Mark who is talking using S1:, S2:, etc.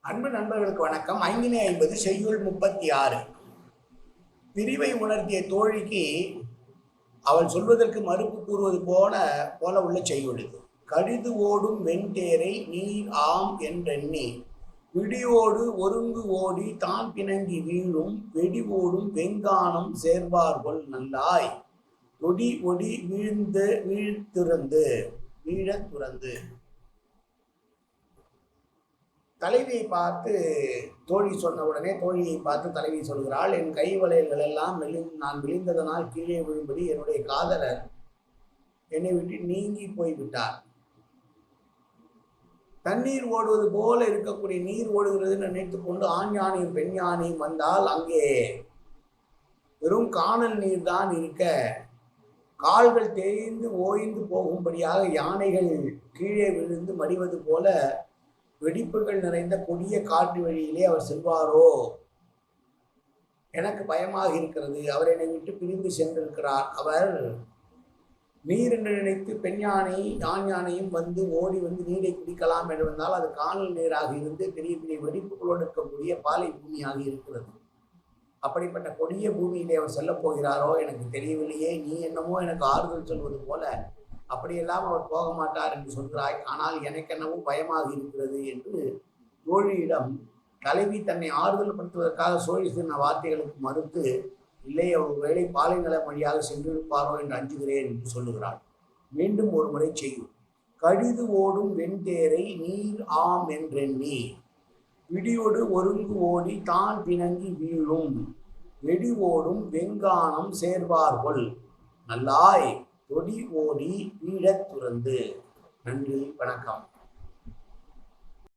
S1: அன்பு நண்பர்களுக்கு வணக்கம். 550 செய்யுள் 36. பிரிவை உணர்த்திய தோழிக்கு அவள் சொல்வதற்கு மறுப்பு கூறுவது போல உள்ள செய்யுள் இது. கடிது ஓடும் வெண்தேரை நீர் ஆம் என்றெண்ணி விடியோடு ஒருங்கு ஓடி தான் பிணங்கி வீழும் வெடி ஓடும் வெங்கானம் சேர்வார்கொள் நல்லாய் ஒடி ஒடி வீழத் துறந்து. தலைவியை பார்த்து தோழி சொன்ன உடனே தோழியை பார்த்து தலைவி சொல்கிறாள், என் கை வளையல்கள் எல்லாம் நான் விழுந்ததனால் கீழே விழும்படி என்னுடைய காதலர் என்னை விட்டு நீங்கி போய்விட்டார். தண்ணீர் ஓடுவது போல இருக்கக்கூடிய நீர் ஓடுகிறது நினைத்து கொண்டு ஆண் யானையும் பெண் யானையும் வந்தால் அங்கே வெறும் காணல் நீர் தான் இருக்க, கால்கள் தேய்ந்து ஓய்ந்து போகும்படியாக யானைகள் கீழே விழுந்து மடிவது போல வெடிப்புகள் நிறைந்த கொடிய காட்டு வழியிலே அவர் செல்வாரோ, எனக்கு பயமாக இருக்கிறது. அவர் என்னை விட்டு பிரிந்து சென்றிருக்கிறார். அவர் நீர் என்று நினைத்து பெண் யானை ஆண் யானையும் வந்து ஓடி வந்து நீரை குடிக்கலாம் என்று வந்தால் அது காணல் நீராக இருந்து பெரிய பெரிய வெடிப்புகளோடு இருக்கக்கூடிய பாலை பூமியாக இருக்கிறது. அப்படிப்பட்ட கொடிய பூமியிலே அவர் செல்லப் போகிறாரோ எனக்கு தெரியவில்லையே. நீ என்னமோ எனக்கு ஆறுதல் சொல்வது போல அப்படியெல்லாம் அவர் போக மாட்டார் என்று சொல்கிறாய். ஆனால் எனக்கு என்னவோ பயமாக இருக்கிறது என்று தோழியிடம் தலைவி தன்னை ஆறுதல் படுத்துவதற்காக சோழி சொன்ன வார்த்தைகளுக்கு மறுத்து, இல்லை அவர் வேலை பாலைநிலம் வழியாக சென்றிருப்பாரோ என்று அஞ்சுகிறேன் என்று சொல்லுகிறாள். மீண்டும் ஒரு முறை செய்யும். கடிது ஓடும் வெண்தேரை நீர் ஆம் என்றெண்ணி விடியோடு ஒருங்கு ஓடி தான் பிணங்கி வீழும் வெடி ஓடும் வெங்கானம் சேர்வார்கொள் நல்லாய் தொடி ஓடி வீழத் துறந்து. நன்றி, வணக்கம்.